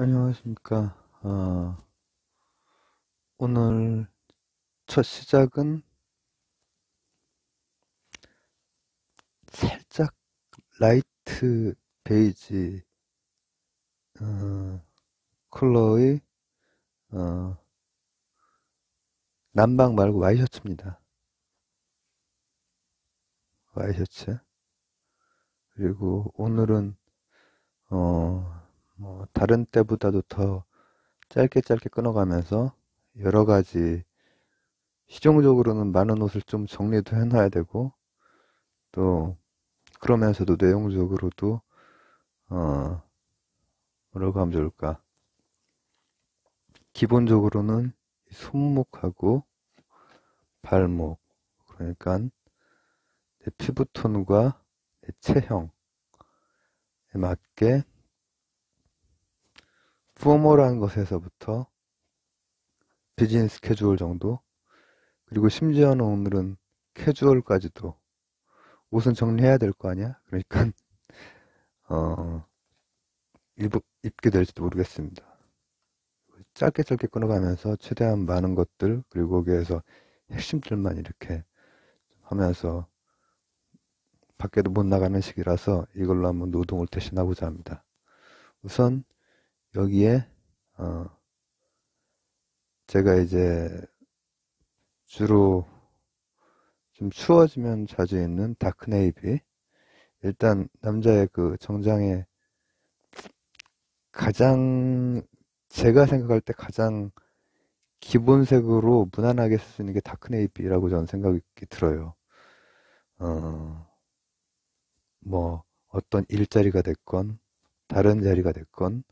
안녕하십니까. 오늘 첫 시작은 살짝 라이트 베이지 어, 컬러의 어, 남방 말고 와이셔츠입니다. 와이셔츠. 그리고 오늘은 다른 때보다도 더 짧게 짧게 끊어가면서 여러 가지 실용적으로는 많은 옷을 좀 정리도 해놔야 되고 또 그러면서도 내용적으로도 어, 뭐라고 하면 좋을까? 기본적으로는 손목하고 발목, 그러니까 내 피부톤과 내 체형에 맞게 포멀한 것에서부터 비즈니스 캐주얼 정도, 그리고 심지어는 오늘은 캐주얼까지도 옷은 정리해야 될 거 아니야? 그러니까 어, 입게 될지도 모르겠습니다. 짧게 짧게 끊어가면서 최대한 많은 것들, 그리고 거기에서 핵심들만 이렇게 하면서 밖에도 못 나가는 시기라서 이걸로 한번 노동을 대신하고자 합니다. 우선 여기에 제가 이제 주로 좀 추워지면 자주 입는 다크네이비. 일단 남자의 그 정장에 가장 제가 생각할 때 가장 기본색으로 무난하게 쓸 수 있는 게 다크네이비라고 저는 생각이 들어요. 어, 뭐 어떤 일자리가 됐건 다른 자리가 됐건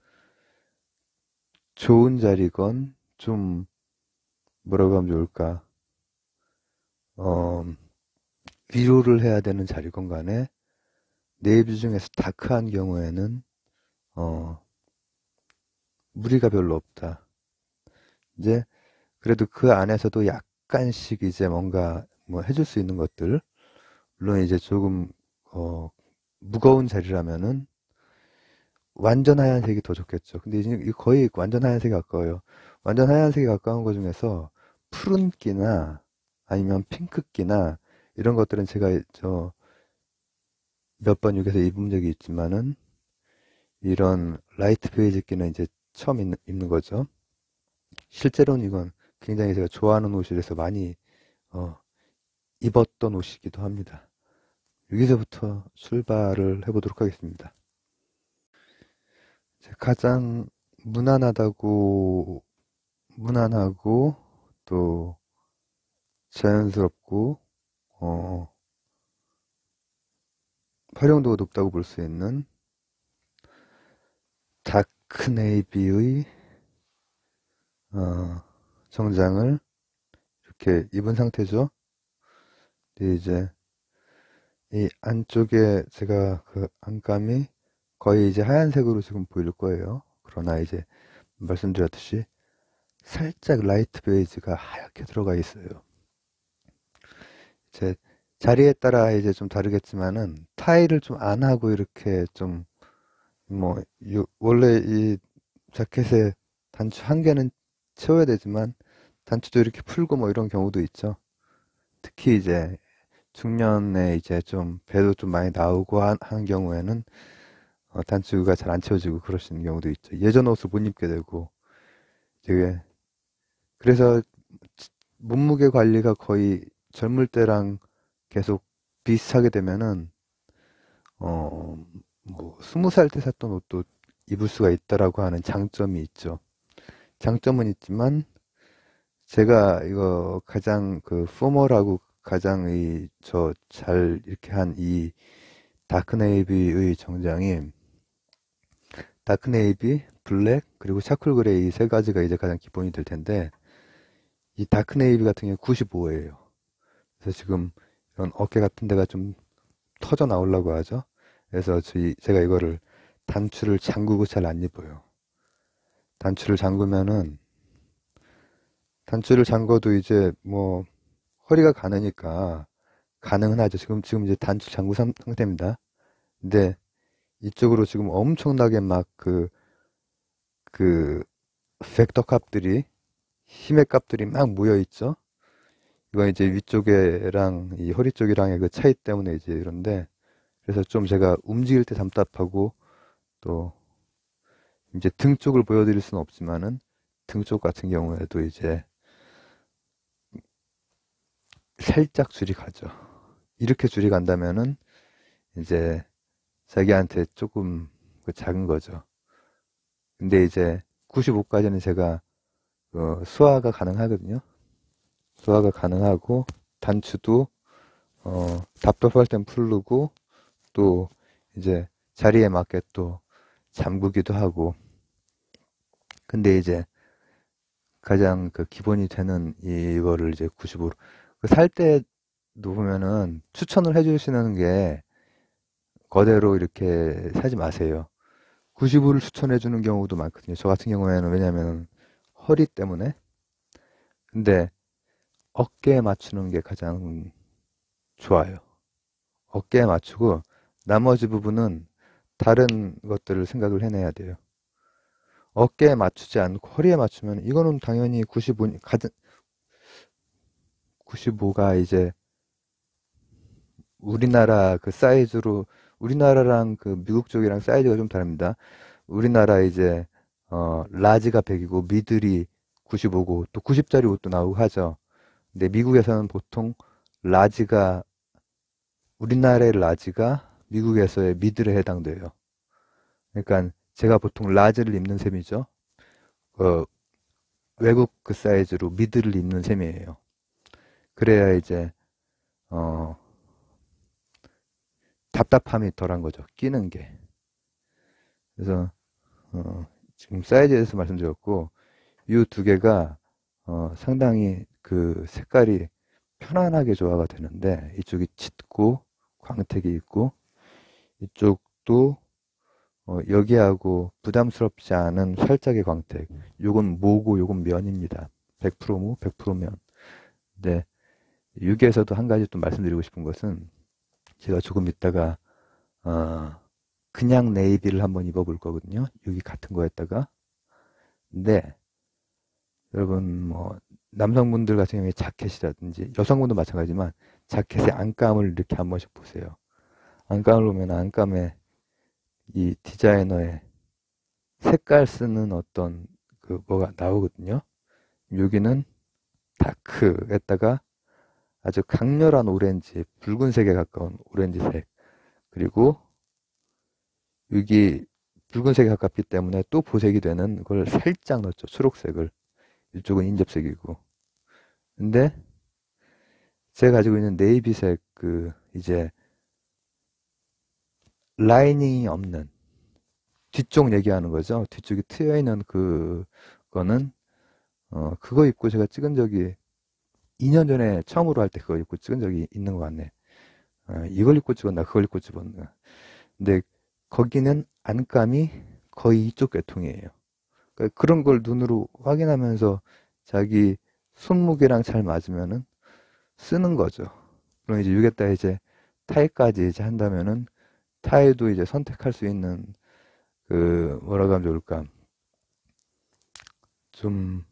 좋은 자리건 좀 뭐라고 하면 좋을까? 어, 위로를 해야 되는 자리건 간에 네이비 중에서 다크한 경우에는 어, 무리가 별로 없다. 이제 그래도 그 안에서도 약간씩 이제 뭔가 뭐 해줄 수 있는 것들, 물론 이제 조금 무거운 자리라면은 완전 하얀색이 더 좋겠죠. 근데 이제 거의 완전 하얀색이 가까워요. 완전 하얀색이 가까운 것 중에서 푸른기나 아니면 핑크기나 이런 것들은 제가 저 몇 번 여기서 입은 적이 있지만은 이런 라이트 베이지기는 이제 처음 입는 거죠. 실제로는 이건 굉장히 제가 좋아하는 옷이라서 많이 어, 입었던 옷이기도 합니다. 여기서부터 출발을 해보도록 하겠습니다. 가장 무난하다고, 무난하고, 또 자연스럽고, 어, 활용도가 높다고 볼 수 있는 다크 네이비의 정장을 이렇게 입은 상태죠. 근데 이제 이 안쪽에 제가 그 안감이 거의 이제 하얀색으로 지금 보일 거예요. 그러나 이제 말씀드렸듯이 살짝 라이트 베이지가 하얗게 들어가 있어요. 제 자리에 따라 이제 좀 다르겠지만은 타이를 좀 안 하고 이렇게 좀 뭐 원래 이 자켓에 단추 한 개는 채워야 되지만 단추도 이렇게 풀고 뭐 이런 경우도 있죠. 특히 이제 중년에 이제 좀 배도 좀 많이 나오고 하는 경우에는 단추가 잘 안 채워지고 그러시는 경우도 있죠. 예전 옷을 못 입게 되고 되게 그래서 몸무게 관리가 거의 젊을 때랑 계속 비슷하게 되면은 어, 뭐 20살 때 샀던 옷도 입을 수가 있다라고 하는 장점이 있죠. 장점은 있지만 제가 이거 가장 그 포멀하고 가장 이 저 잘 이렇게 한 이 다크네이비의 정장이 다크네이비, 블랙 그리고 차콜 그레이 세 가지가 이제 가장 기본이 될 텐데 이 다크네이비 같은 경우에 95예요. 그래서 지금 이런 어깨 같은 데가 좀 터져 나오려고 하죠. 그래서 제가 이거를 단추를 잠그고 잘 안 입어요. 단추를 잠그면은 단추를 잠궈도 이제 뭐 허리가 가느니까 가능은 하죠. 지금 이제 단추 잠그 상태입니다. 근데 이쪽으로 지금 엄청나게 막 그 그 벡터 값들이, 힘의 값들이 막 모여 있죠. 이건 이제 위쪽에랑 이 허리 쪽이랑의 그 차이 때문에 이제 이런데, 그래서 좀 제가 움직일 때 답답하고, 또 이제 등 쪽을 보여드릴 수는 없지만은 등 쪽 같은 경우에도 이제 살짝 줄이 가죠. 이렇게 줄이 간다면은 이제 자기한테 조금 작은 거죠. 근데 이제 95까지는 제가 수화가 가능하거든요. 수화가 가능하고 단추도 답답할 땐 풀르고 또 이제 자리에 맞게 또 잠그기도 하고. 근데 이제 가장 그 기본이 되는 이거를 이제 95로 살 때도 보면은 추천을 해주시는 게 거대로 이렇게 사지 마세요. 95를 추천해 주는 경우도 많거든요. 저 같은 경우에는 왜냐면 허리 때문에. 근데 어깨에 맞추는 게 가장 좋아요. 어깨에 맞추고 나머지 부분은 다른 것들을 생각을 해내야 돼요. 어깨에 맞추지 않고 허리에 맞추면 이거는 당연히 95가 이제 우리나라 그 사이즈로, 우리나라랑 그 미국 쪽이랑 사이즈가 좀 다릅니다. 우리나라 이제 라지가 100이고 미들이 95고 또 90짜리 옷도 나오고 하죠. 근데 미국에서는 보통 라지가, 우리나라의 라지가 미국에서의 미들에 해당돼요. 그러니까 제가 보통 라지를 입는 셈이죠. 외국 그 사이즈로 미들을 입는 셈이에요. 그래야 이제 어, 답답함이 덜한 거죠. 끼는 게. 그래서 지금 사이즈에 대해서 말씀드렸고, 이 두 개가 상당히 그 색깔이 편안하게 조화가 되는데, 이쪽이 짙고 광택이 있고, 이쪽도 여기하고 부담스럽지 않은 살짝의 광택. 요건 모고 요건 면입니다. 100% 모, 100% 면. 근데 여기에서도 한 가지 또 말씀드리고 싶은 것은, 제가 조금 이따가 그냥 네이비를 한번 입어볼 거거든요. 여기 같은 거에다가. 근데 여러분 뭐 남성분들 같은 경우에 자켓이라든지 여성분도 마찬가지지만 자켓의 안감을 이렇게 한 번씩 보세요. 안감을 보면 안감에 이 디자이너의 색깔 쓰는 어떤 그 뭐가 나오거든요. 여기는 다크에다가 아주 강렬한 오렌지, 붉은색에 가까운 오렌지색, 그리고 여기 붉은색에 가깝기 때문에 또 보색이 되는 걸 살짝 넣었죠. 초록색을. 이쪽은 인접색이고. 근데 제가 가지고 있는 네이비색 그 이제 라이닝이 없는 뒤쪽 얘기하는 거죠. 뒤쪽이 트여 있는 그거는 그거 입고 제가 찍은 적이 2년 전에 처음으로 할 때 그거 입고 찍은 적이 있는 것 같네. 이걸 입고 찍었나 그걸 입고 찍었나. 근데 거기는 안감이 거의 이쪽 계통이에요. 그러니까 그런 걸 눈으로 확인하면서 자기 손무게랑 잘 맞으면은 쓰는 거죠. 그럼 이제 여기에다 이제 타이까지 이제 한다면은 타이도 이제 선택할 수 있는 그 뭐라고 하면 좋을까? 좀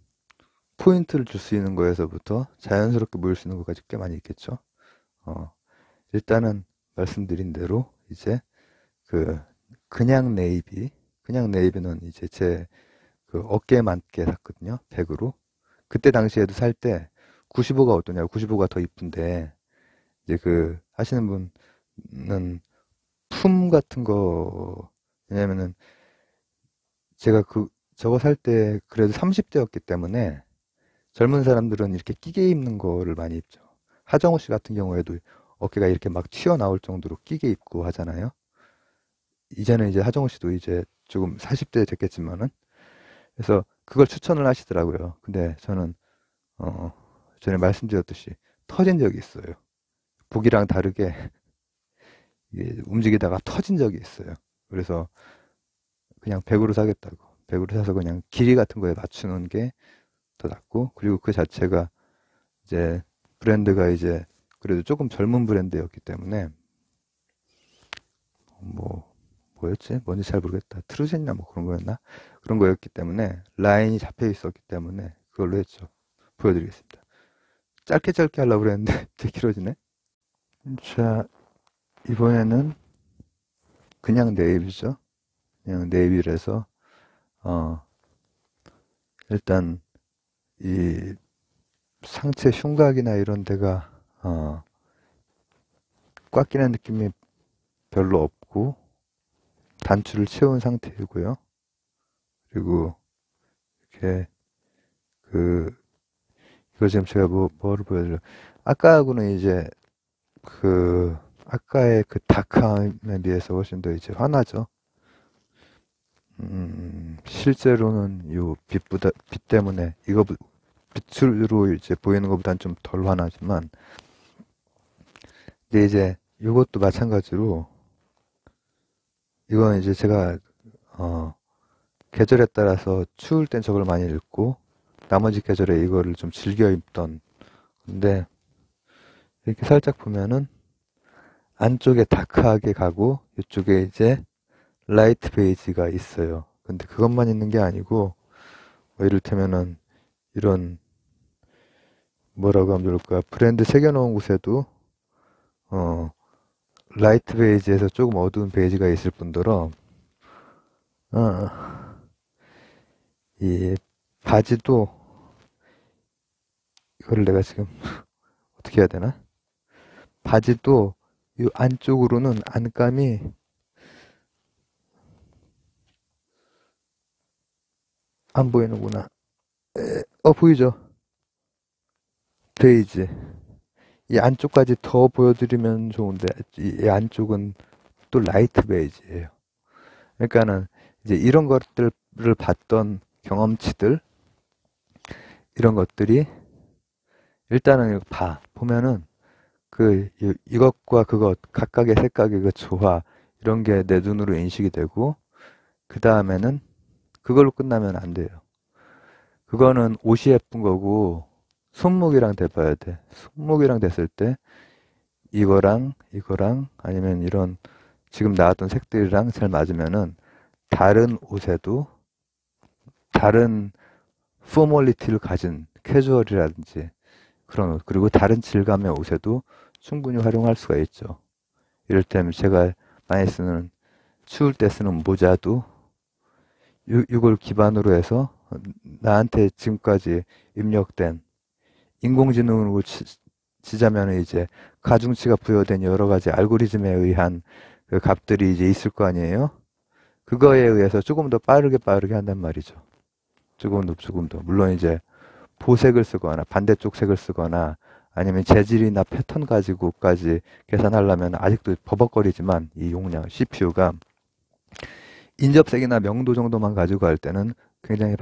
포인트를 줄 수 있는 거에서부터 자연스럽게 모일 수 있는 것까지 꽤 많이 있겠죠. 일단은 말씀드린 대로 이제 그 그냥 네이비는 이제 제 그 어깨에 맞게 샀거든요. 100으로. 그때 당시에도 살 때 95가 어떠냐고, 95가 더 이쁜데 이제 그 하시는 분은 품 같은 거, 왜냐면은 제가 저거 살 때 그래도 30대였기 때문에 젊은 사람들은 이렇게 끼게 입는 거를 많이 입죠. 하정우 씨 같은 경우에도 어깨가 이렇게 막 튀어나올 정도로 끼게 입고 하잖아요. 이제는 이제 하정우 씨도 이제 조금 40대 됐겠지만은, 그래서 그걸 추천을 하시더라고요. 근데 저는 전에 말씀드렸듯이 터진 적이 있어요. 보기랑 다르게 이게 움직이다가 터진 적이 있어요. 그래서 그냥 100으로 사겠다고. 100으로 사서 그냥 길이 같은 거에 맞추는 게 더 낫고, 그리고 그 자체가 이제 브랜드가 이제 그래도 조금 젊은 브랜드였기 때문에 뭐 뭐였지? 뭔지 잘 모르겠다. 트루젠이나 뭐 그런 거였나? 그런 거였기 때문에 라인이 잡혀 있었기 때문에 그걸로 했죠. 보여드리겠습니다. 짧게 짧게 하려고 그랬는데 되게 길어지네. 자, 이번에는 그냥 네이비죠. 그냥 네이비를 해서 일단 이 상체 흉곽이나 이런 데가 꽉 끼는 느낌이 별로 없고 단추를 채운 상태이고요. 그리고 이렇게 이거 지금 제가 뭐를 보여드려? 아까하고는 이제 아까의 그 다크함에 비해서 훨씬 더 이제 환하죠. 실제로는 요 빛 때문에 빛으로 이제 보이는 것보다는 좀 덜 환하지만, 근데 이제 요것도 마찬가지로 이건 이제 제가 계절에 따라서 추울 땐 저걸 많이 입고 나머지 계절에 이거를 좀 즐겨 입던. 근데 이렇게 살짝 보면은 안쪽에 다크하게 가고 이쪽에 이제 라이트 베이지가 있어요. 근데 그것만 있는 게 아니고 뭐 이를테면은 이런 뭐라고 하면 좋을까, 브랜드 새겨놓은 곳에도 라이트 베이지에서 조금 어두운 베이지가 있을 뿐더러 이 바지도 이거를 내가 지금 어떻게 해야 되나? 바지도 이 안쪽으로는 안감이 안 보이는구나. 보이죠? 베이지. 이 안쪽까지 더 보여드리면 좋은데 이 안쪽은 또 라이트 베이지예요. 그러니까는 이제 이런 것들을 봤던 경험치들, 이런 것들이 일단은 보면은 이것과 그것 각각의 색깔의 그 조화, 이런 게 내 눈으로 인식이 되고, 그 다음에는 그걸로 끝나면 안 돼요. 그거는 옷이 예쁜 거고 손목이랑 돼봐야 돼. 손목이랑 됐을 때 이거랑 아니면 이런 지금 나왔던 색들이랑 잘 맞으면은 다른 옷에도 다른 포멀리티를 가진 캐주얼이라든지 그런 옷, 그리고 다른 질감의 옷에도 충분히 활용할 수가 있죠. 이를테면 제가 많이 쓰는, 추울 때 쓰는 모자도 이걸 기반으로 해서 나한테 지금까지 입력된, 인공지능으로 치자면 이제 가중치가 부여된 여러 가지 알고리즘에 의한 그 값들이 이제 있을 거 아니에요? 그거에 의해서 조금 더 빠르게 한단 말이죠. 조금 더. 물론 이제 보색을 쓰거나 반대쪽 색을 쓰거나 아니면 재질이나 패턴 가지고까지 계산하려면 아직도 버벅거리지만 이 용량, CPU가 인접색이나 명도 정도만 가지고 할 때는 굉장히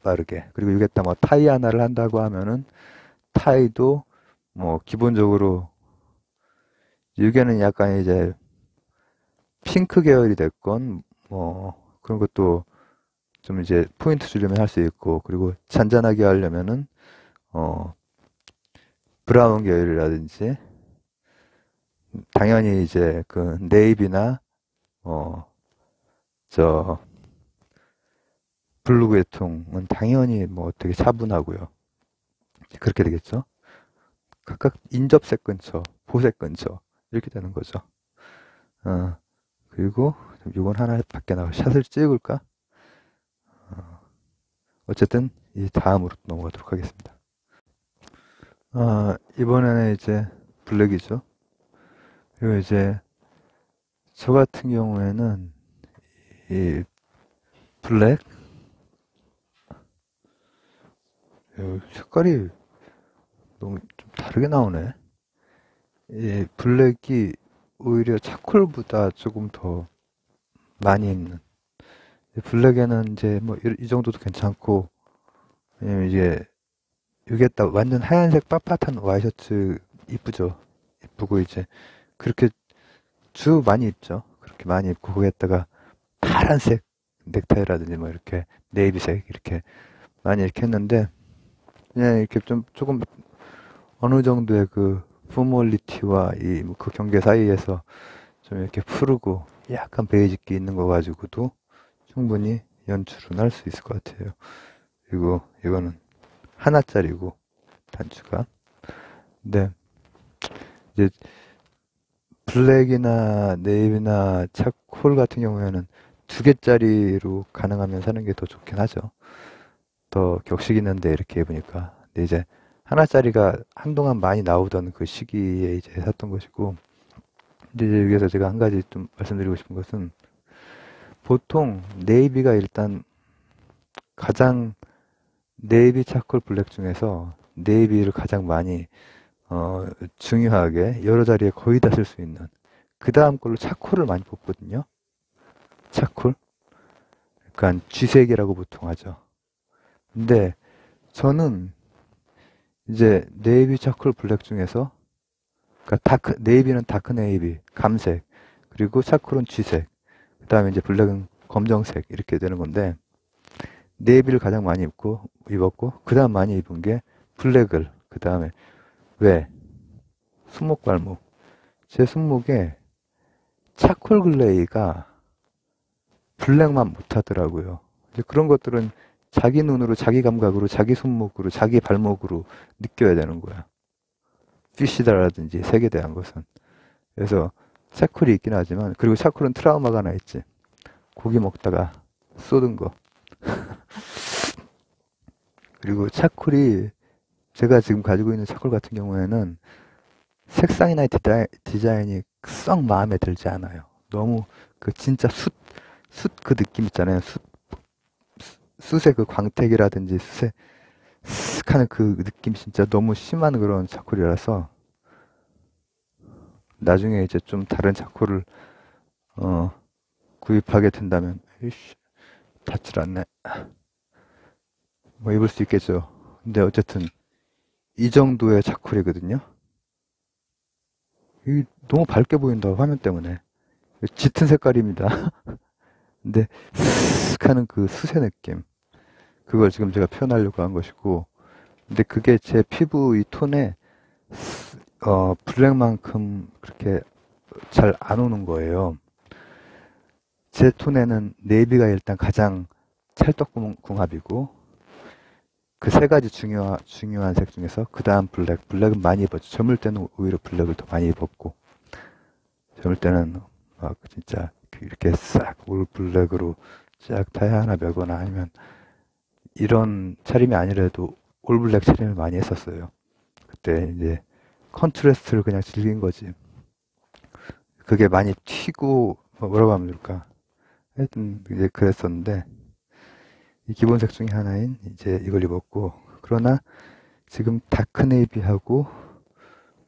빠르게. 그리고 여기다 뭐 타이 하나를 한다고 하면은 타이도 뭐 기본적으로 이게는 약간 이제 핑크 계열이 됐건 뭐 그런 것도 좀 이제 포인트 주려면 할 수 있고, 그리고 잔잔하게 하려면은 브라운 계열이라든지 당연히 이제 그 네이비나 저 블루 계통은 당연히 뭐 되게 차분하고요. 그렇게 되겠죠. 각각 인접색 근처, 보색 근처 이렇게 되는 거죠. 그리고 이건 하나 밖에 나가 샷을 찍을까? 어쨌든 이 다음으로 넘어가도록 하겠습니다. 이번에는 이제 블랙이죠. 그리고 이제 저 같은 경우에는 이 블랙 색깔이 너무 좀 다르게 나오네. 이 블랙이 오히려 차콜보다 조금 더 많이 입는. 블랙에는 이제 뭐 이 정도도 괜찮고, 왜냐면 이제 이게 딱 완전 하얀색 빳빳한 와이셔츠 이쁘죠. 이쁘고 이제 그렇게 많이 입죠. 그렇게 많이 입고 거기에다가 파란색 넥타이라든지 뭐 이렇게 네이비색 이렇게 많이 이렇게 했는데, 그냥 이렇게 좀 조금 어느 정도의 그 포멀리티와 이 그 경계 사이에서 좀 이렇게 푸르고 약간 베이직기 있는 거 가지고도 충분히 연출은 할 수 있을 것 같아요. 그리고 이거는 하나짜리고 단추가. 근데 이제 블랙이나 네이비나 차콜 같은 경우에는 2개짜리로 가능하면 사는 게 더 좋긴 하죠. 더 격식 있는데 이렇게 입으니까. 근데 이제 하나짜리가 한동안 많이 나오던 그 시기에 이제 샀던 것이고, 근데 이제 여기서 제가 한 가지 좀 말씀드리고 싶은 것은, 보통 네이비가 일단 가장, 네이비 차콜 블랙 중에서 네이비를 가장 많이 중요하게 여러 자리에 거의 다 쓸 수 있는, 그 다음 걸로 차콜을 많이 뽑거든요. 차콜? 그러니까 쥐색이라고 보통 하죠. 근데 저는 이제 네이비 차콜 블랙 중에서, 그러니까 네이비는 다크 네이비, 감색, 그리고 차콜은 쥐색, 그 다음에 이제 블랙은 검정색 이렇게 되는 건데, 네이비를 가장 많이 입었고, 그 다음 많이 입은 게 블랙을, 그 다음에 왜? 손목 발목. 제 손목에 차콜 글레이가 블랙만 못하더라고요. 이제 그런 것들은 자기 눈으로, 자기 감각으로, 자기 손목으로, 자기 발목으로 느껴야 되는 거야. 피시다라든지 색에 대한 것은. 그래서 차콜이 있긴 하지만, 그리고 차콜은 트라우마가 하나 있지. 고기 먹다가 쏟은 거. 그리고 차콜이, 제가 지금 가지고 있는 차콜 같은 경우에는 색상이나 디자인이 썩 마음에 들지 않아요. 너무 그 진짜 숯 그 느낌 있잖아요. 숯의 그 광택이라든지 숯의 쓱 하는 그 느낌 진짜 너무 심한 그런 차콜이라서, 나중에 이제 좀 다른 차콜을 어, 구입하게 된다면, 이씨, 닿질 않네. 뭐 입을 수 있겠죠. 근데 어쨌든 이 정도의 차콜이거든요. 이 너무 밝게 보인다, 화면 때문에. 짙은 색깔입니다. 근데 쓱 하는 그 숯의 느낌, 그걸 지금 제가 표현하려고 한 것이고, 근데 그게 제 피부 이 톤에 블랙만큼 그렇게 잘 안 오는 거예요. 제 톤에는 네이비가 일단 가장 찰떡궁합이고, 그 세 가지 중요한 색 중에서 그 다음 블랙은 많이 입었죠. 젊을 때는 오히려 블랙을 더 많이 입었고, 젊을 때는 막 진짜 이렇게 싹 올 블랙으로 쫙 타이 하나 매거나, 아니면 이런 차림이 아니라도 올 블랙 차림을 많이 했었어요. 그때 이제 컨트라스트를 그냥 즐긴 거지. 그게 많이 튀고, 뭐라고 하면 좋을까. 하여튼 이제 그랬었는데, 이 기본색 중에 하나인 이제 이걸 입었고, 그러나 지금 다크 네이비하고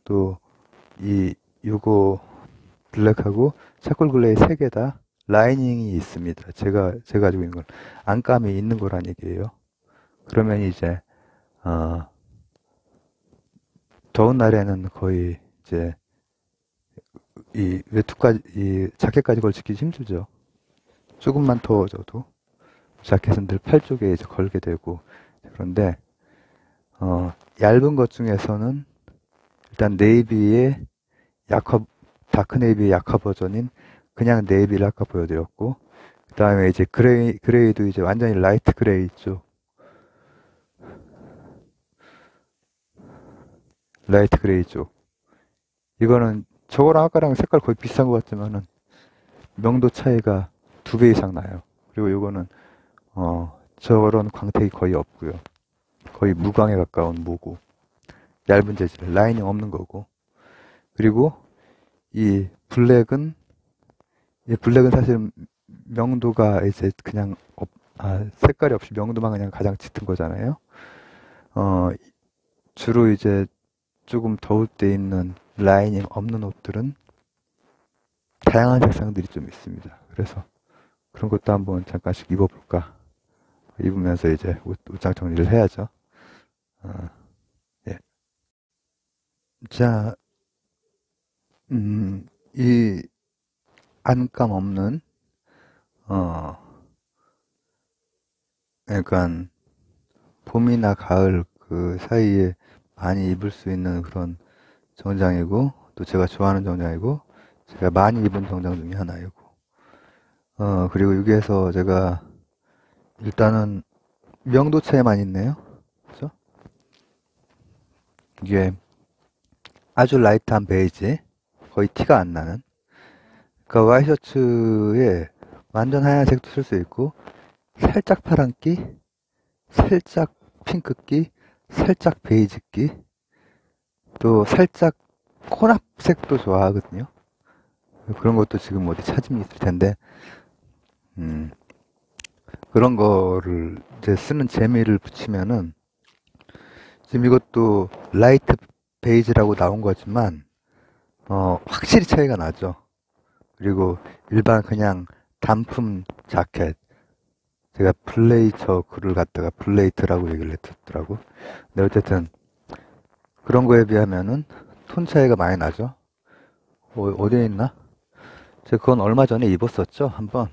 또 요거 블랙하고 차콜 글레이 세 개 다 라이닝이 있습니다. 제가 가지고 있는 건 안감이 있는 거란 얘기예요. 그러면 이제 더운 날에는 거의 이제 이 외투까지, 이 자켓까지 걸치기 힘들죠. 조금만 더워져도 자켓은 늘 팔 쪽에 이제 걸게 되고. 그런데 얇은 것 중에서는 일단 네이비의 다크 네이비의 약화 버전인 그냥 네이비를 아까 보여드렸고, 그 다음에 이제 그레이도 이제 완전히 라이트 그레이 있죠. 라이트 그레이 쪽. 이거는 저거랑 아까랑 색깔 거의 비슷한 것 같지만은 명도 차이가 2배 이상 나요. 그리고 이거는 저런 광택이 거의 없고요. 거의 무광에 가까운 무고, 얇은 재질, 라이닝 없는 거고. 그리고 이 블랙은 사실 명도가 이제 그냥 색깔이 없이 명도만 그냥 가장 짙은 거잖아요. 주로 이제 조금 더울 때 입는 라이닝 없는 옷들은 다양한 색상들이 좀 있습니다. 그래서 그런 것도 한번 잠깐씩 입어볼까. 입으면서 이제 옷장 정리를 해야죠. 예. 자, 이 안감 없는, 어, 약간 봄이나 가을 그 사이에 많이 입을 수 있는 그런 정장이고, 또 제가 좋아하는 정장이고, 제가 많이 입은 정장 중에 하나이고, 그리고 여기에서 제가 일단은 명도차에만 있네요. 그죠? 이게 아주 라이트한 베이지, 거의 티가 안 나는. 그러니까 와이셔츠에 완전 하얀색도 쓸 수 있고, 살짝 파란기, 살짝 핑크기, 살짝 베이지기, 또 살짝 혼합색도 좋아하거든요. 그런 것도 지금 어디 찾으면 있을 텐데, 음, 그런 거를 이제 쓰는 재미를 붙이면은, 지금 이것도 라이트 베이지라고 나온 거지만, 확실히 차이가 나죠. 그리고 일반 그냥 단품 자켓, 제가 블레이저 글을 갖다가 블레이트라고 얘기를 했더라고. 근데 어쨌든 그런 거에 비하면은 톤 차이가 많이 나죠. 어디에 있나? 제가 그건 얼마 전에 입었었죠, 한번.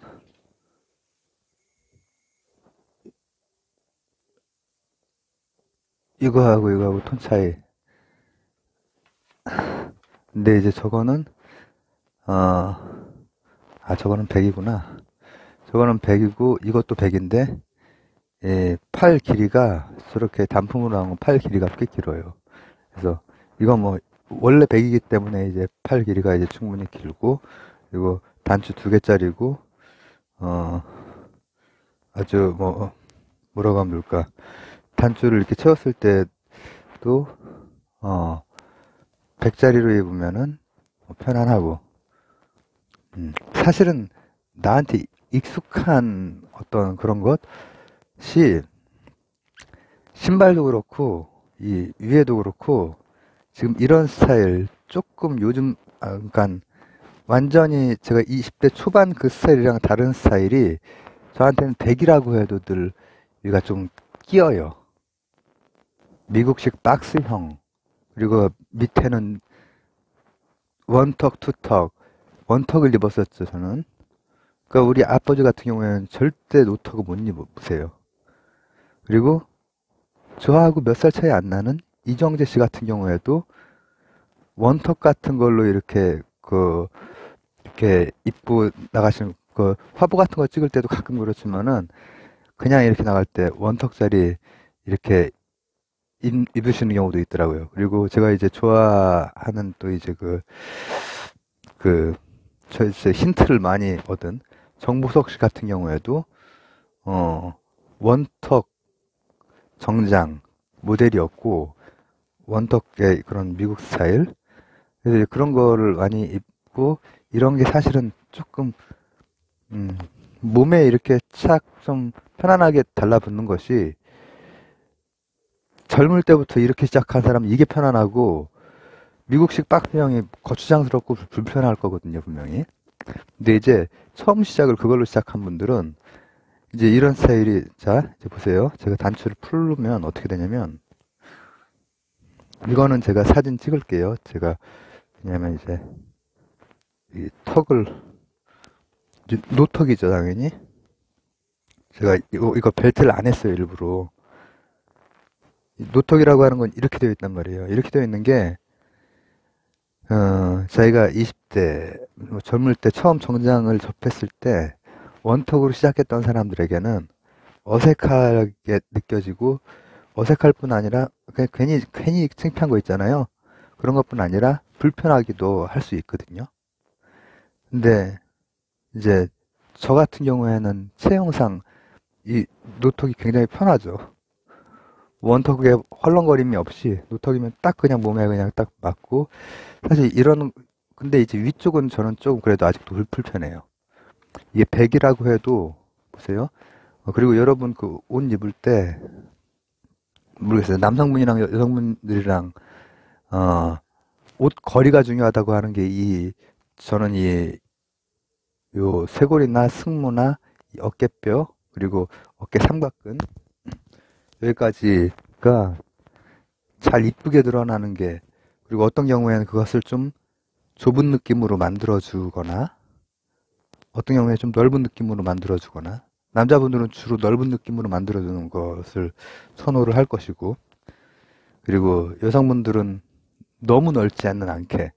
이거하고 톤 차이. 근데 이제 저거는 어, 저거는 100이구나. 저거는 100이고 이것도 100인데 팔 길이가 저렇게 단품으로 나온 건 팔 길이가 꽤 길어요. 그래서 이건 뭐 원래 100이기 때문에 이제 팔 길이가 이제 충분히 길고, 그리고 단추 2개짜리고 아주 뭐라고 하면 좋을까, 단추를 이렇게 채웠을 때도 100짜리로 입으면은 편안하고, 사실은 나한테 익숙한 어떤 그런 것이 신발도 그렇고 이 위에도 그렇고, 지금 이런 스타일 조금 요즘 그러니까 완전히 제가 20대 초반 그 스타일이랑 다른 스타일이 저한테는 100이라고 해도 늘 여기가 좀 끼어요. 미국식 박스형, 그리고 밑에는 원턱, 투턱, 원턱을 입었었죠, 저는. 그러니까 우리 아버지 같은 경우에는 절대 노턱을 못 입으세요. 그리고 저하고 몇 살 차이 안 나는 이정재 씨 같은 경우에도 원턱 같은 걸로 이렇게 입고 나가시는, 그 화보 같은 거 찍을 때도 가끔 그렇지만은 그냥 이렇게 나갈 때 원턱짜리 이렇게 입으시는 경우도 있더라고요. 그리고 제가 이제 좋아하는 또 이제 저 이제 힌트를 많이 얻은 정보석 씨 같은 경우에도 원턱 정장 모델이었고, 원턱의 그런 미국 스타일, 그래서 그런 거를 많이 입고, 이런 게 사실은 조금 몸에 이렇게 착 좀 편안하게 달라붙는 것이, 젊을 때부터 이렇게 시작한 사람은 이게 편안하고, 미국식 박스형이 거추장스럽고 불편할 거거든요, 분명히. 근데 이제 처음 시작을 그걸로 시작한 분들은 이제 이런 스타일이, 자, 이제 보세요. 제가 단추를 풀면 어떻게 되냐면, 이거는 제가 사진 찍을게요. 제가, 왜냐면 이제, 이 턱을, 이제 노턱이죠, 당연히. 제가 이거 벨트를 안 했어요, 일부러. 노턱이라고 하는 건 이렇게 되어 있단 말이에요. 이렇게 되어 있는 게, 저희가 20대, 젊을 때 처음 정장을 접했을 때, 원턱으로 시작했던 사람들에게는 어색하게 느껴지고, 어색할 뿐 아니라, 그냥 괜히 창피한 거 있잖아요. 그런 것뿐 아니라, 불편하기도 할 수 있거든요. 근데, 이제, 저 같은 경우에는 체형상, 이 노턱이 굉장히 편하죠. 원턱에 헐렁거림이 없이 노턱이면 딱 그냥 몸에 그냥 딱 맞고, 사실 근데 이제 위쪽은 저는 조금 그래도 아직도 불편해요. 이게 100이라고 해도, 보세요. 그리고 여러분 그 옷 입을 때, 모르겠어요. 남성분이랑 여성분들이랑, 어, 옷 거리가 중요하다고 하는 게 저는 요 쇄골이나 승모나 이 어깨뼈, 그리고 어깨 삼각근, 여기까지가 잘 이쁘게 드러나는 게, 그리고 어떤 경우에는 그것을 좀 좁은 느낌으로 만들어주거나, 어떤 경우에 좀 넓은 느낌으로 만들어주거나, 남자분들은 주로 넓은 느낌으로 만들어주는 것을 선호를 할 것이고, 그리고 여성분들은 너무 넓지 않게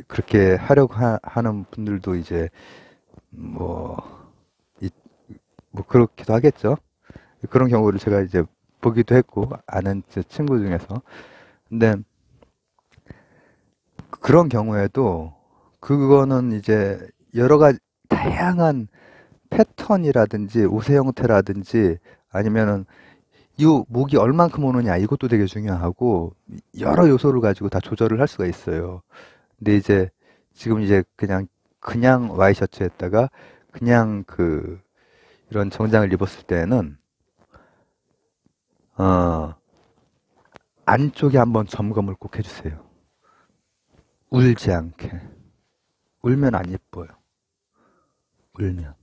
그렇게 하려고 하는 분들도 이제 뭐, 이, 뭐 그렇기도 하겠죠. 그런 경우를 제가 이제 보기도 했고 아는 제 친구 중에서. 근데 그런 경우에도 그거는 이제 여러 가지 다양한 패턴이라든지 옷의 형태라든지 아니면은 이 목이 얼만큼 오느냐 이것도 되게 중요하고 여러 요소를 가지고 다 조절을 할 수가 있어요. 근데 이제 지금 이제 그냥 와이셔츠에다가 그냥 이런 정장을 입었을 때는 어 안쪽에 한번 점검을 꼭 해주세요. 울지 않게. 울면 안 예뻐요. 울면.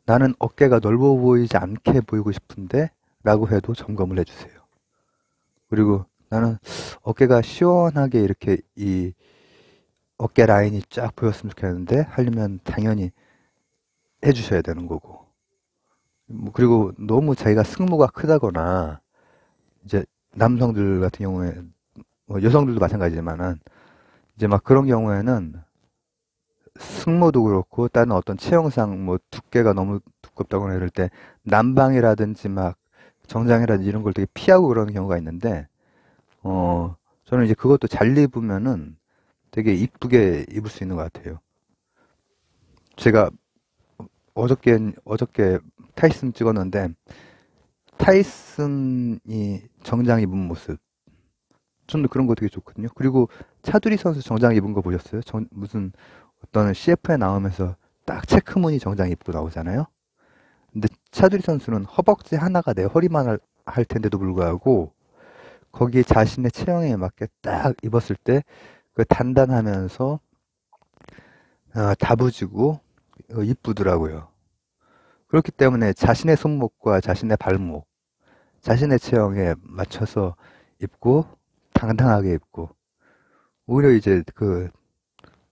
나는 어깨가 넓어 보이지 않게 보이고 싶은데 라고 해도 점검을 해주세요. 그리고 나는 어깨가 시원하게 이렇게 이 어깨 라인이 쫙 보였으면 좋겠는데 하려면 당연히 해주셔야 되는 거고. 뭐 그리고 너무 자기가 승모가 크다거나 이제 남성들 같은 경우에 뭐 여성들도 마찬가지지만은 이제 막 그런 경우에는 승모도 그렇고 다른 어떤 체형상 뭐 두께가 너무 두껍다거나 이럴 때 난방이라든지 막 정장이라든지 이런 걸 되게 피하고 그러는 경우가 있는데 저는 이제 그것도 잘 입으면은 되게 이쁘게 입을 수 있는 것 같아요. 제가 어저께 타이슨 찍었는데 타이슨이 정장 입은 모습 저는 그런 거 되게 좋거든요. 그리고 차두리 선수 정장 입은 거 보셨어요? 무슨 어떤 CF에 나오면서 딱 체크무늬 정장 입고 나오잖아요. 근데 차두리 선수는 허벅지 하나가 내 허리만 할 텐데도 불구하고 거기에 자신의 체형에 맞게 딱 입었을 때 그 단단하면서 다부지고 이쁘더라고요. 그렇기 때문에 자신의 손목과 자신의 발목, 자신의 체형에 맞춰서 입고 당당하게 입고 오히려 이제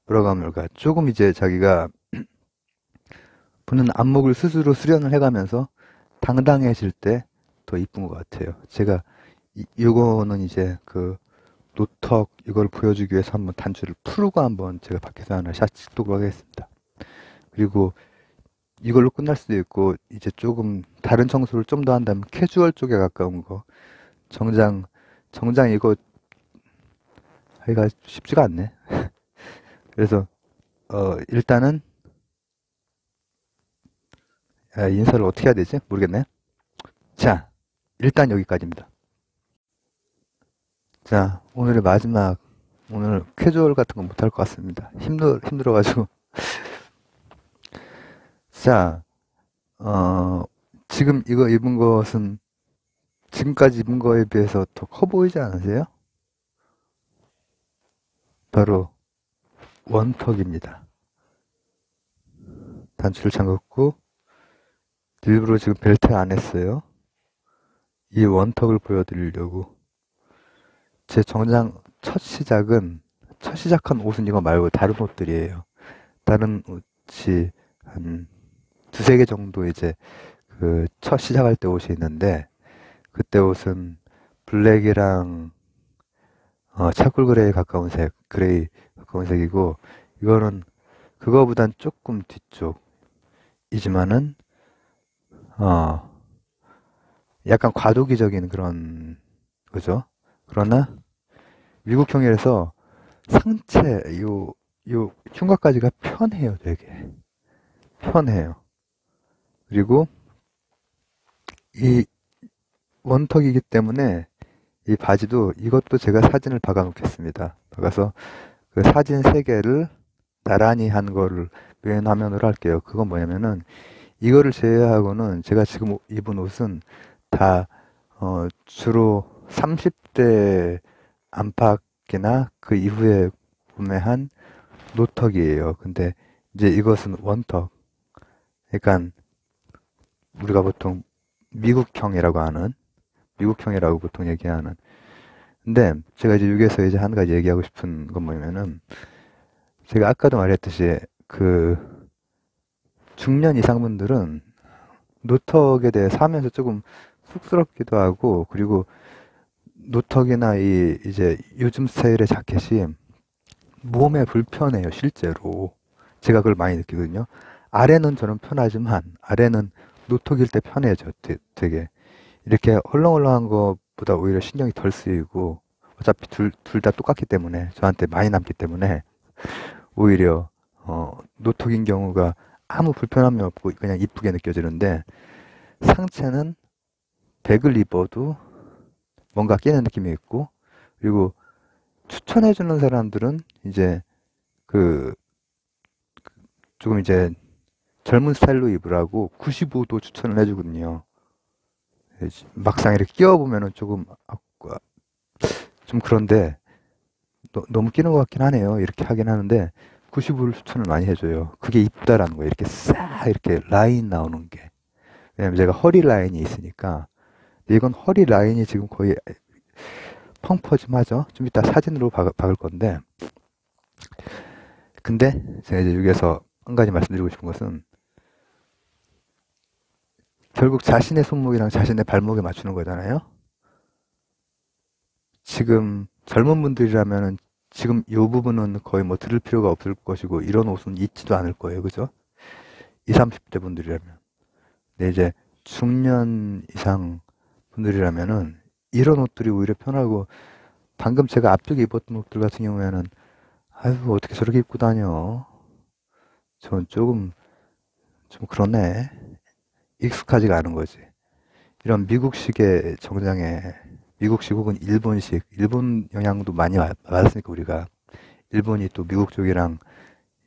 뭐라고 하면 조금 이제 자기가 보는 안목을 스스로 수련을 해가면서 당당해질 때 더 이쁜 것 같아요. 제가 이거는 이제 노턱 이걸 보여주기 위해서 한번 단추를 풀고 한번 제가 밖에서 하나 샷 찍도록 하겠습니다. 그리고 이걸로 끝날 수도 있고 이제 조금 다른 청소를 좀 더 한다면 캐주얼 쪽에 가까운 거 정장 이거 하기가 쉽지가 않네. 그래서 일단은 인사를 어떻게 해야 되지? 모르겠네. 자, 일단 여기까지입니다. 자, 오늘의 마지막 오늘 캐주얼 같은 건 못할 것 같습니다. 힘들어가지고. 자, 지금 이거 입은 것은 지금까지 입은 거에 비해서 더 커 보이지 않으세요? 바로 원턱입니다. 단추를 잠갔고 일부러 지금 벨트 안 했어요. 이 원턱을 보여드리려고. 제 정장 첫 시작한 옷은 이거 말고 다른 옷들이에요. 다른 옷이 한 두세 개 정도 이제 첫 시작할 때 옷이 있는데 그때 옷은 블랙이랑 차콜 그레이 가까운 색이고 이거는 그거보단 조금 뒤쪽이지만은 약간 과도기적인 그런 거죠. 그러나 미국형이라서 상체 요 흉곽까지가 편해요. 되게 편해요. 그리고 이 원턱이기 때문에 이 바지도 이것도 제가 사진을 박아 놓겠습니다. 박아서 그 사진 3개를 나란히 한 거를 맨 화면으로 할게요. 그건 뭐냐면은 이거를 제외하고는 제가 지금 입은 옷은 다 주로 30대 안팎이나 그 이후에 구매한 노턱이에요. 근데 이제 이것은 원턱. 그러니까 우리가 보통 미국형이라고 보통 얘기하는. 근데 제가 이제 여기에서 이제 한 가지 얘기하고 싶은 건 뭐냐면은 제가 아까도 말했듯이 중년 이상분들은 노턱에 대해서 하면서 조금 쑥스럽기도 하고 그리고 노턱이나 이제 요즘 스타일의 자켓이 몸에 불편해요, 실제로. 제가 그걸 많이 느끼거든요. 아래는 저는 편하지만 아래는 노톡일 때 편해져. 되게 이렇게 헐렁헐렁한 것보다 오히려 신경이 덜 쓰이고 어차피 둘 다 똑같기 때문에 저한테 많이 남기 때문에 오히려 노톡인 경우가 아무 불편함이 없고 그냥 이쁘게 느껴지는데 상체는 백을 입어도 뭔가 끼는 느낌이 있고 그리고 추천해주는 사람들은 이제 그 조금 이제 젊은 스타일로 입으라고 95도 추천을 해주거든요. 막상 이렇게 끼워보면은 조금 좀 그런데 너무 끼는 것 같긴 하네요. 이렇게 하긴 하는데 95를 추천을 많이 해줘요. 그게 이쁘다라는 거예요. 이렇게 싹 이렇게 라인 나오는 게. 왜냐면 제가 허리 라인이 있으니까 이건 허리 라인이 지금 거의 펑퍼짐하죠. 좀 이따 사진으로 박을 건데 근데 제가 이제 여기에서 한 가지 말씀드리고 싶은 것은 결국 자신의 손목이랑 자신의 발목에 맞추는 거잖아요. 지금 젊은 분들이라면은 지금 이 부분은 거의 뭐 들을 필요가 없을 것이고 이런 옷은 있지도 않을 거예요. 그죠? 20, 30대 분들이라면. 근데 이제 중년 이상 분들이라면은 이런 옷들이 오히려 편하고 방금 제가 앞쪽에 입었던 옷들 같은 경우에는 아유 어떻게 저렇게 입고 다녀. 전 조금 좀 그렇네. 익숙하지가 않은 거지. 이런 미국식의 정장에 미국식 혹은 일본식, 일본 영향도 많이 받았으니까 우리가 일본이 또 미국 쪽이랑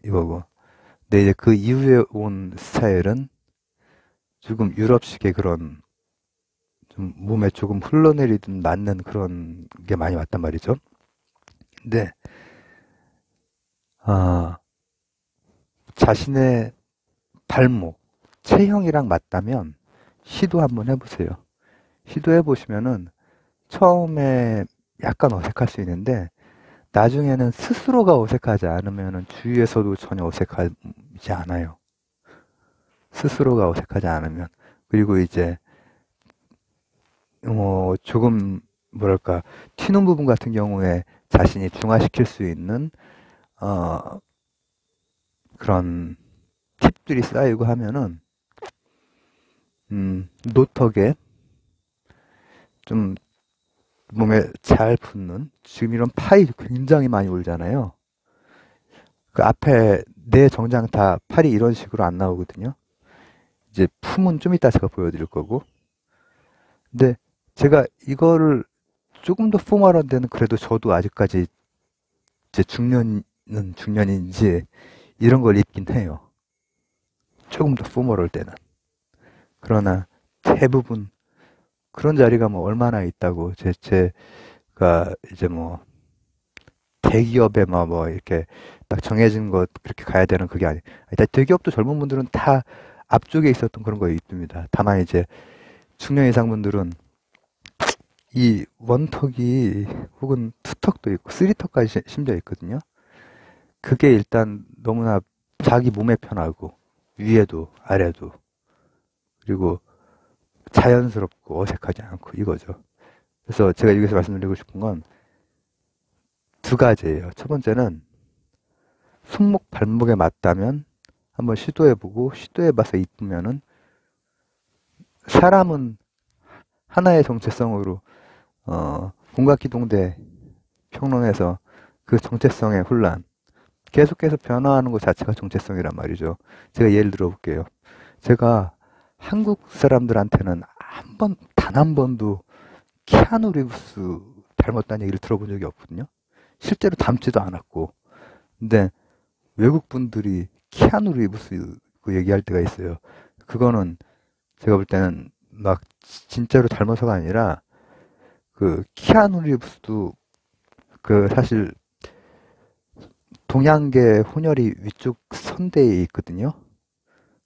이거고. 근데 이제 그 이후에 온 스타일은 조금 유럽식의 그런 좀 몸에 조금 흘러내리듯 맞는 그런 게 많이 왔단 말이죠. 근데 아, 자신의 발목, 체형이랑 맞다면 시도 한번 해보세요. 시도해 보시면은 처음에 약간 어색할 수 있는데 나중에는 스스로가 어색하지 않으면은 주위에서도 전혀 어색하지 않아요. 스스로가 어색하지 않으면. 그리고 이제 조금 뭐랄까 튀는 부분 같은 경우에 자신이 중화시킬 수 있는 어, 그런 팁들이 쌓이고 하면은 노턱에 좀 몸에 잘 붙는 지금 이런 팔이 굉장히 많이 울잖아요. 그 앞에 내 정장 다 팔이 이런 식으로 안 나오거든요. 이제 품은 좀 이따 제가 보여드릴 거고. 근데 제가 이거를 조금 더 포멀한 데는 그래도 저도 아직까지 제 중년은 중년인지 이런 걸 입긴 해요. 조금 더 포멀할 때는. 그러나 대부분 그런 자리가 뭐 얼마나 있다고 제가 이제 뭐 대기업에 뭐 이렇게 딱 정해진 것 그렇게 가야 되는 그게 아니. 일단 대기업도 젊은 분들은 다 앞쪽에 있었던 그런 거 있습니다. 다만 이제 중년 이상 분들은 이 원턱이 혹은 투턱도 있고 쓰리턱까지 심지어 있거든요. 그게 일단 너무나 자기 몸에 편하고 위에도 아래도 그리고 자연스럽고 어색하지 않고 이거죠. 그래서 제가 여기서 말씀드리고 싶은 건 두 가지예요. 첫 번째는 손목 발목에 맞다면 한번 시도해보고 시도해봐서 이쁘면은 사람은 하나의 정체성으로 공각기동대 평론에서 그 정체성의 혼란 계속해서 변화하는 것 자체가 정체성이란 말이죠. 제가 예를 들어볼게요. 제가 한국 사람들한테는 단 한 번도 키아누 리브스 닮았다는 얘기를 들어본 적이 없거든요. 실제로 닮지도 않았고. 근데 외국 분들이 키아누 리브스 그 얘기할 때가 있어요. 그거는 제가 볼 때는 막 진짜로 닮아서가 아니라 그 키아누 리브스도 그 사실 동양계 혼혈이 위쪽 선대에 있거든요.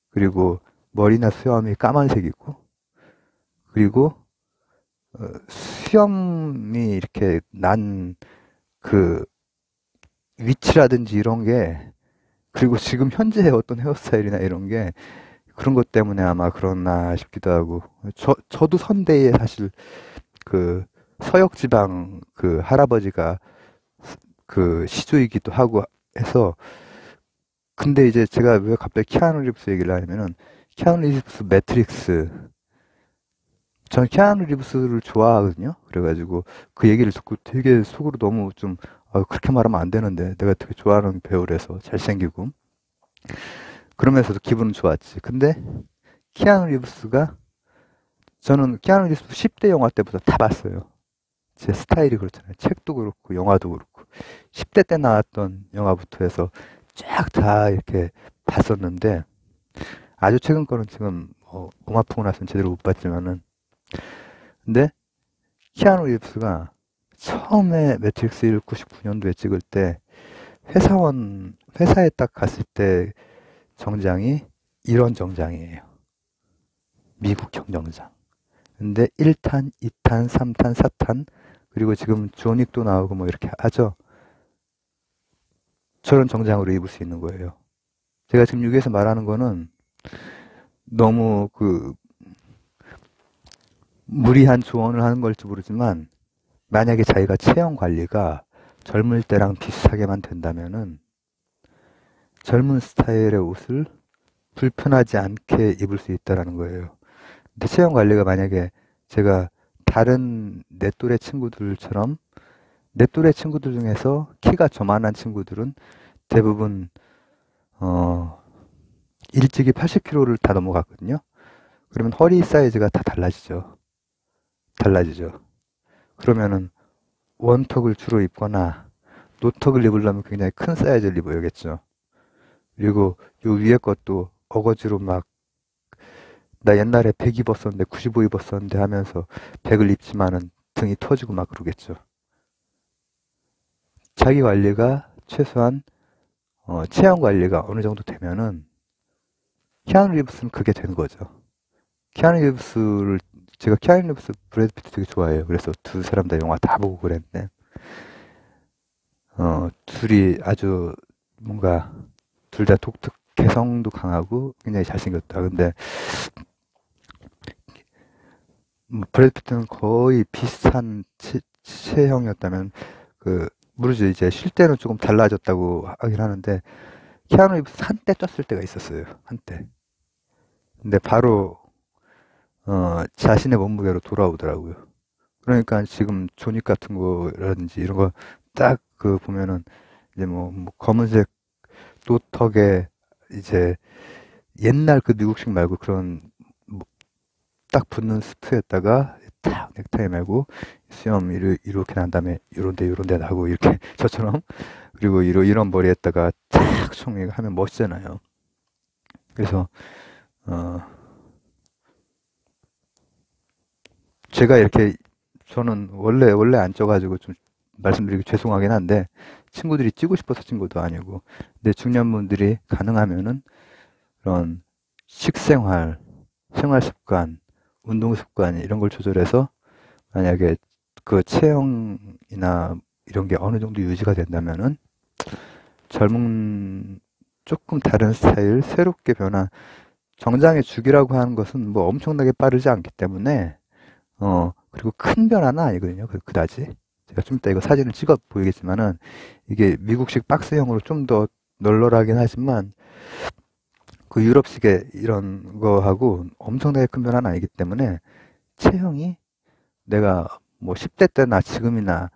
그리고 머리나 수염이 까만색이고 그리고 수염이 이렇게 난 그 위치라든지 이런 게 그리고 지금 현재의 어떤 헤어스타일이나 이런 게 그런 것 때문에 아마 그렇나 싶기도 하고 저도 선대에 사실 그 서역지방 그 할아버지가 그 시조이기도 하고 해서 근데 이제 제가 왜 갑자기 키아누 리브스 얘기를 하냐면은, 키아누 리브스 매트릭스, 저는 키아누 리브스를 좋아하거든요. 그래가지고 그 얘기를 듣고 되게 속으로 너무 좀, 그렇게 말하면 안 되는데, 내가 되게 좋아하는 배우라서 잘생기고, 그러면서도 기분은 좋았지. 근데 키아누 리브스가, 저는 키아누 리브스 10대 영화 때부터 다 봤어요. 제 스타일이 그렇잖아요. 책도 그렇고 영화도 그렇고 10대 때 나왔던 영화부터 해서 쫙 다 이렇게 봤었는데, 아주 최근 거는 지금 몸 아프고 나서는 제대로 못 봤지만은, 근데 키아누 리브스가 처음에 매트릭스 99년도에 찍을 때 회사에 딱 갔을 때 정장이 이런 정장이에요. 미국형 정장. 근데 1탄, 2탄, 3탄, 4탄, 그리고 지금 존윅도 나오고 뭐 이렇게 하죠. 저런 정장으로 입을 수 있는 거예요. 제가 지금 여기에서 말하는 거는 너무 무리한 조언을 하는 걸지 모르지만, 만약에 자기가 체형 관리가 젊을 때랑 비슷하게만 된다면은 젊은 스타일의 옷을 불편하지 않게 입을 수 있다라는 거예요. 근데 체형 관리가 만약에 제가 다른 내 또래 친구들처럼, 내 또래 친구들 중에서 키가 저만한 친구들은 대부분 일찍이 80kg를 다 넘어갔거든요. 그러면 허리 사이즈가 다 달라지죠. 그러면은 원턱을 주로 입거나 노턱을 입으려면 굉장히 큰 사이즈를 입어야겠죠. 그리고 요 위에 것도 어거지로 막, 나 옛날에 100 입었었는데 95 입었었는데 하면서 100을 입지만은 등이 터지고 막 그러겠죠. 자기 관리가 최소한 체형 관리가 어느 정도 되면은, 키아누 리브스는 그게 되는 거죠. 제가 키아누 리브스, 브래드 피트 되게 좋아해요. 그래서 두 사람 다 영화 다 보고 그랬는데, 둘이 아주 뭔가 둘 다 개성도 강하고 굉장히 잘생겼다. 근데 브래드 피트는 거의 비슷한 체형이었다면, 모르죠. 이제 쉴 때는 조금 달라졌다고 하긴 하는데, 키아누 리브스 한때 쪘을 때가 있었어요. 한때. 근데 바로 자신의 몸무게로 돌아오더라고요. 그러니까 지금 조닉 같은 거라든지 이런 거 딱 보면은 이제 뭐 검은색 노턱에 이제 옛날 미국식 말고 그런 딱 붙는 수트에다가 딱 넥타이 말고 수염 이렇게 난 다음에 요런데 나고 이렇게 저처럼, 그리고 이런 머리에다가 딱 하면 멋있잖아요. 그래서 제가 이렇게, 저는 원래 안 쪄가지고 좀 말씀드리기 죄송하긴 한데, 친구들이 찌고 싶어서 찐 것도 아니고, 근데 중년분들이 가능하면은 그런 식생활, 생활 습관, 운동 습관 이런 걸 조절해서, 만약에 그 체형이나 이런 게 어느 정도 유지가 된다면은 젊은, 조금 다른 스타일, 새롭게 변한 정장의 주기라고 하는 것은 뭐 엄청나게 빠르지 않기 때문에, 그리고 큰 변화는 아니거든요. 그다지. 제가 좀 이따 이거 사진을 찍어 보이겠지만은, 이게 미국식 박스형으로 좀 더 널널하긴 하지만, 그 유럽식의 이런 거하고 엄청나게 큰 변화는 아니기 때문에, 체형이 내가 뭐 10대 때나 지금이나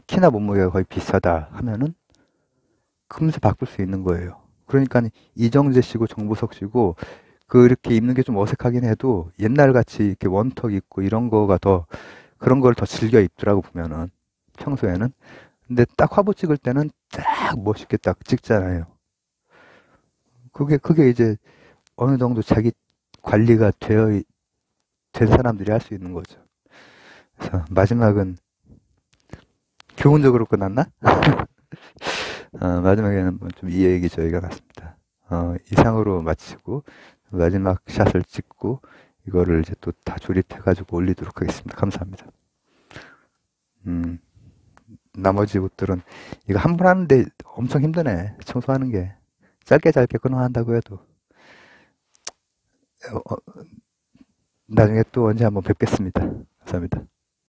키나 몸무게가 거의 비슷하다 하면은 금세 바꿀 수 있는 거예요. 그러니까 이정재 씨고 정보석 씨고 이렇게 입는 게 좀 어색하긴 해도 옛날 같이 이렇게 원턱 입고 이런 거가 그런 걸 더 즐겨 입더라고, 보면은, 평소에는. 근데 딱 화보 찍을 때는 딱 멋있게 딱 찍잖아요. 그게 이제 어느 정도 자기 관리가 된 사람들이 할 수 있는 거죠. 그래서 마지막은 교훈적으로 끝났나? 마지막에는 뭐 좀 이 얘기 저희가 났습니다. 이상으로 마치고 마지막 샷을 찍고 이거를 이제 또 다 조립해가지고 올리도록 하겠습니다. 감사합니다. 나머지 옷들은 이거 한 번 하는데 엄청 힘드네. 청소하는 게. 짧게 끊어 한다고 해도. 나중에 또 언제 한번 뵙겠습니다. 감사합니다.